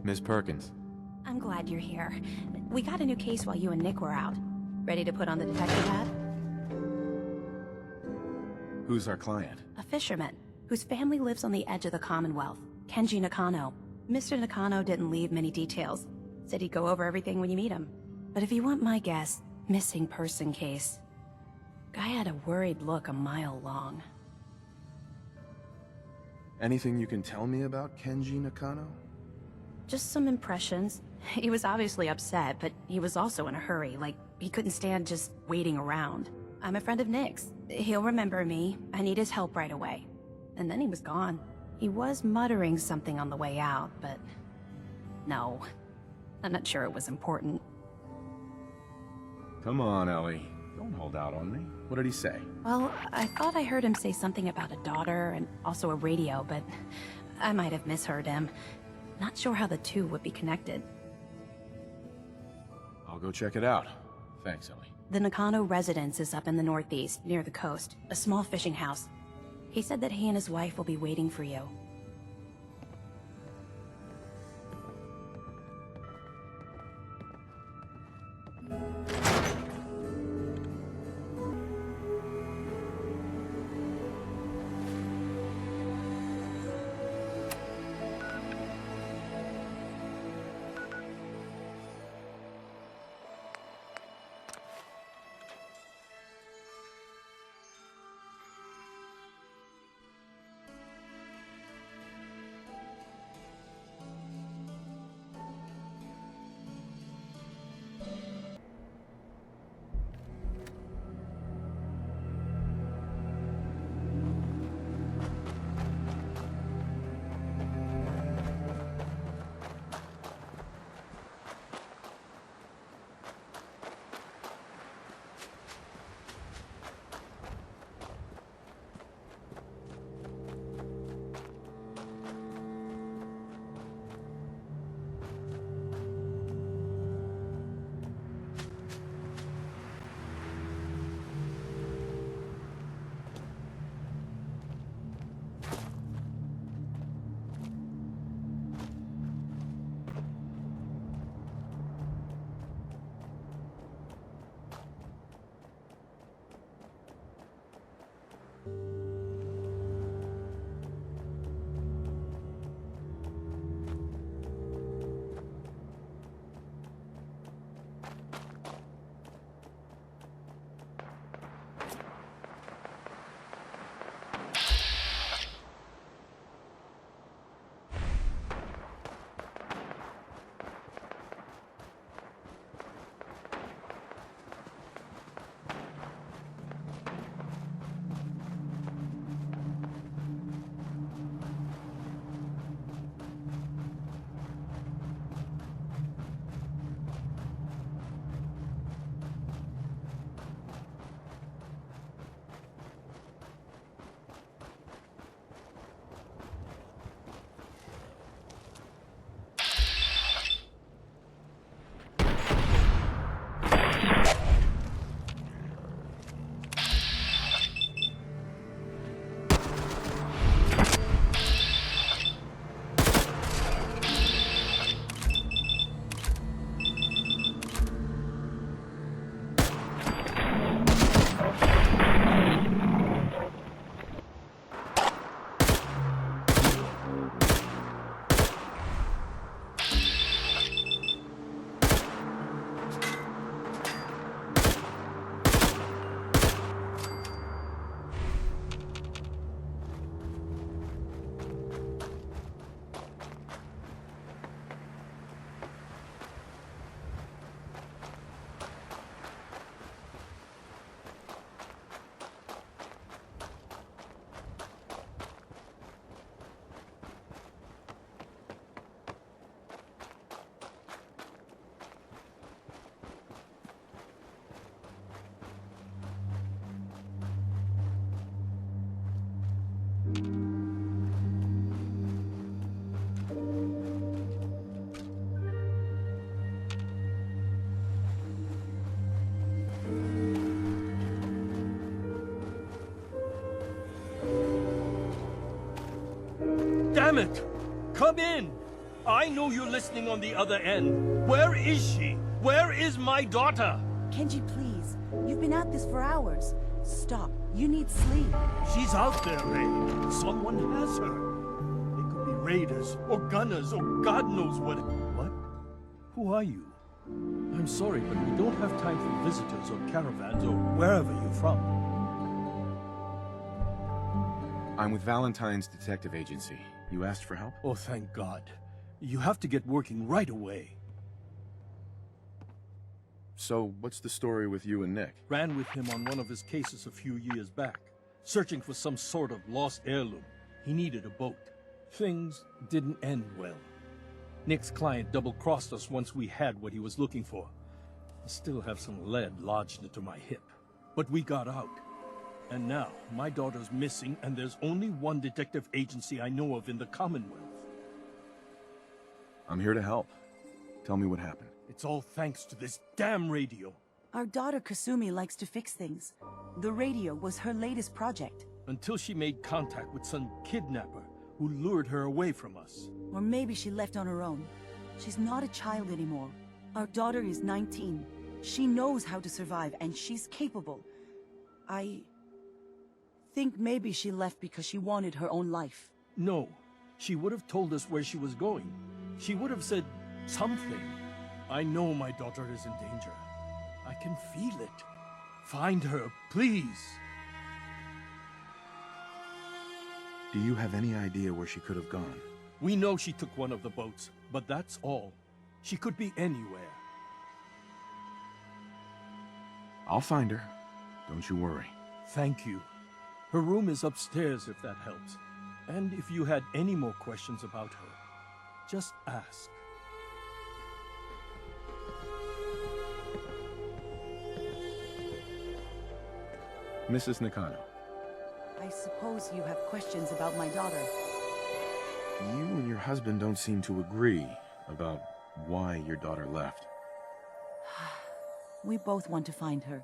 Miss Perkins. I'm glad you're here. We got a new case while you and Nick were out. Ready to put on the detective hat? Who's our client? A fisherman, whose family lives on the edge of the Commonwealth. Kenji Nakano. Mr. Nakano didn't leave many details. Said he'd go over everything when you meet him. But if you want my guess, missing person case. Guy had a worried look a mile long. Anything you can tell me about Kenji Nakano? Just some impressions. He was obviously upset, but he was also in a hurry, like he couldn't stand just waiting around. I'm a friend of Nick's. He'll remember me. I need his help right away. And then he was gone. He was muttering something on the way out, but... no. I'm not sure it was important. Come on, Ellie. Don't hold out on me. What did he say? Well, I thought I heard him say something about a daughter and also a radio, but I might have misheard him. Not sure how the two would be connected. I'll go check it out. Thanks, Ellie. The Nakano residence is up in the northeast, near the coast. A small fishing house. He said that he and his wife will be waiting for you. Damn it! Come in! I know you're listening on the other end. Where is she? Where is my daughter? Kenji, please. You've been at this for hours. Stop. You need sleep. She's out there, Ray. Someone has her. They could be raiders, or gunners, or God knows what. What? Who are you? I'm sorry, but we don't have time for visitors or caravans or wherever you're from. I'm with Valentine's Detective Agency. You asked for help? Oh, thank God. You have to get working right away. So, what's the story with you and Nick? Ran with him on one of his cases a few years back, searching for some sort of lost heirloom. He needed a boat. Things didn't end well. Nick's client double-crossed us once we had what he was looking for. I still have some lead lodged into my hip. But we got out. And now, my daughter's missing, and there's only one detective agency I know of in the Commonwealth. I'm here to help. Tell me what happened. It's all thanks to this damn radio. Our daughter Kasumi likes to fix things. The radio was her latest project. Until she made contact with some kidnapper who lured her away from us. Or maybe she left on her own. She's not a child anymore. Our daughter is 19. She knows how to survive, and she's capable. I think maybe she left because she wanted her own life. No, she would have told us where she was going. She would have said something. I know my daughter is in danger. I can feel it. Find her, please. Do you have any idea where she could have gone? We know she took one of the boats, but that's all. She could be anywhere. I'll find her. Don't you worry. Thank you. Her room is upstairs if that helps. And if you had any more questions about her, just ask. Mrs. Nakano, I suppose you have questions about my daughter. you and your husband don't seem to agree about why your daughter left. We both want to find her.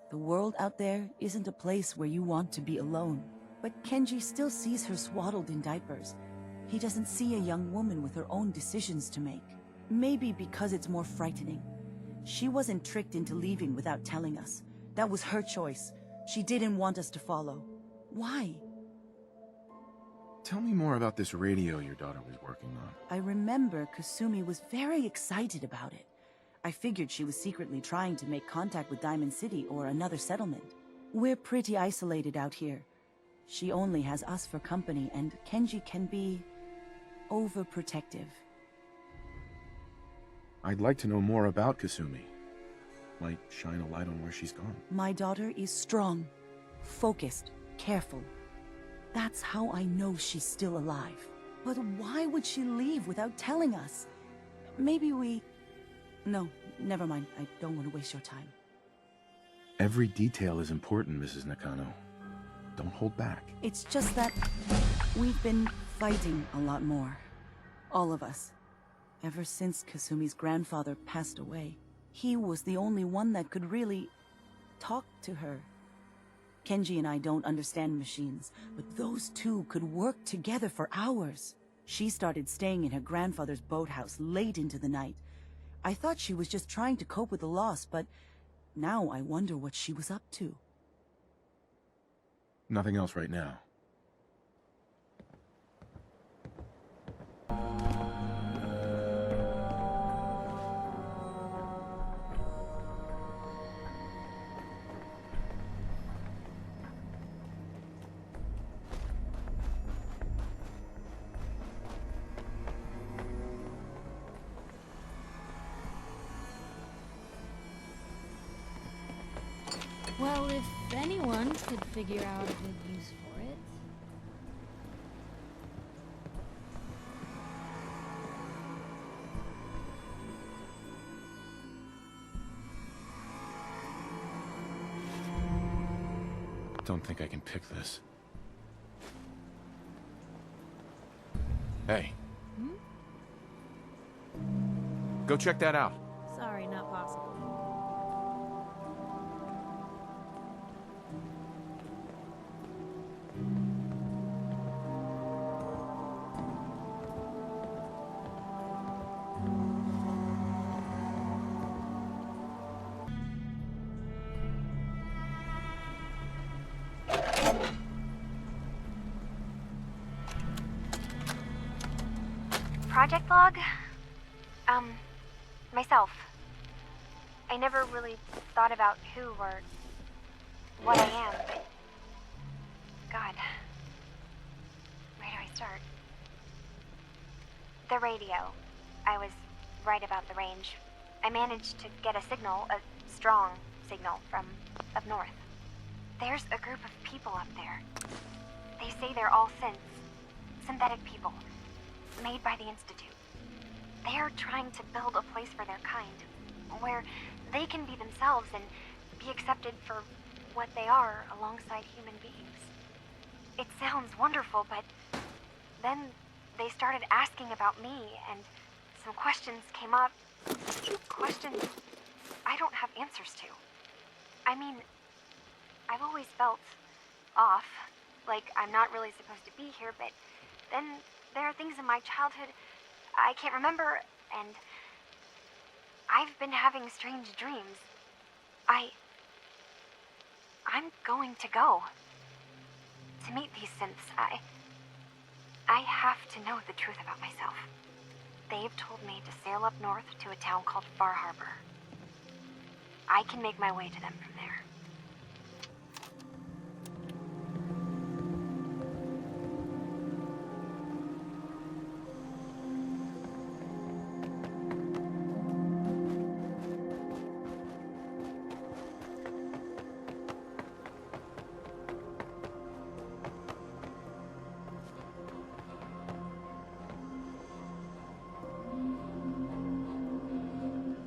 The world out there isn't a place where you want to be alone. But Kenji still sees her swaddled in diapers. He doesn't see a young woman with her own decisions to make. Maybe because it's more frightening. She wasn't tricked into leaving without telling us. That was her choice. She didn't want us to follow. Why? Tell me more about this radio your daughter was working on. I remember Kasumi was very excited about it. I figured she was secretly trying to make contact with Diamond City or another settlement. We're pretty isolated out here. She only has us for company, and Kenji can be overprotective. I'd like to know more about Kasumi. Might shine a light on where she's gone. My daughter is strong, focused, careful. That's how I know she's still alive. But why would she leave without telling us? Maybe we... No, never mind. I don't want to waste your time. Every detail is important, Mrs. Nakano. Don't hold back. It's just that we've been fighting a lot more. All of us. Ever since Kasumi's grandfather passed away. He was the only one that could really talk to her. Kenji and I don't understand machines, but those two could work together for hours. She started staying in her grandfather's boathouse late into the night. I thought she was just trying to cope with the loss, but now I wonder what she was up to. Nothing else right now. Well, if anyone could figure out a good use for it. Don't think I can pick this. Hey. Go check that out. Sorry, not possible. project log? Myself. I never really thought about who or what I am, but... God. Where do I start? The radio. I was right about the range. I managed to get a signal, a strong signal, from up north. There's a group of people up there. They say they're all synths. Synthetic people. Made by the Institute. They are trying to build a place for their kind, where they can be themselves and be accepted for what they are alongside human beings. It sounds wonderful, but then they started asking about me, and some questions came up. Questions I don't have answers to. I mean, I've always felt off, like I'm not really supposed to be here, but then there are things in my childhood I can't remember, and I've been having strange dreams. I'm going to go. To meet these synths, I have to know the truth about myself. They've told me to sail up north to a town called Far Harbor. I can make my way to them from there.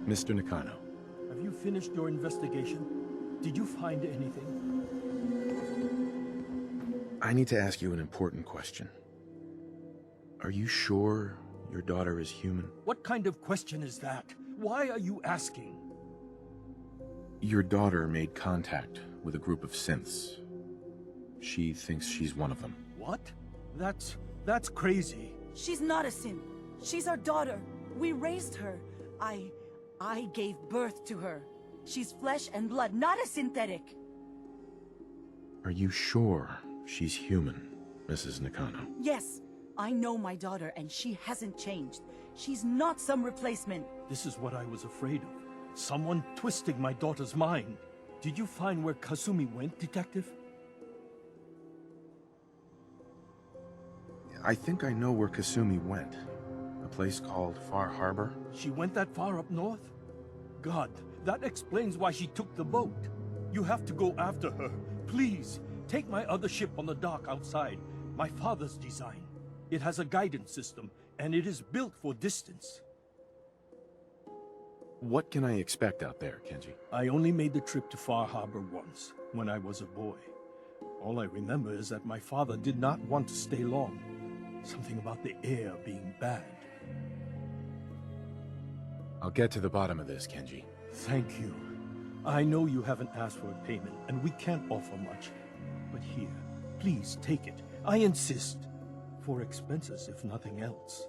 Mr. Nakano. Have you finished your investigation? Did you find anything? I need to ask you an important question. Are you sure your daughter is human? What kind of question is that? Why are you asking? Your daughter made contact with a group of synths. She thinks she's one of them. What? That's crazy. She's not a synth. She's our daughter. We raised her. I gave birth to her. She's flesh and blood, not a synthetic. Are you sure she's human, Mrs. Nakano? Yes, I know my daughter, and she hasn't changed. She's not some replacement. This is what I was afraid of. Someone twisting my daughter's mind. Did you find where Kasumi went, Detective? I think I know where Kasumi went. A place called Far Harbor? She went that far up north? God, that explains why she took the boat. You have to go after her. Please, take my other ship on the dock outside. My father's design. It has a guidance system, and it is built for distance. What can I expect out there, Kenji? I only made the trip to Far Harbor once, when I was a boy. All I remember is that my father did not want to stay long. Something about the air being bad. I'll get to the bottom of this, Kenji. Thank you. I know you haven't asked for a payment, and we can't offer much. But here, please take it. I insist. For expenses, if nothing else.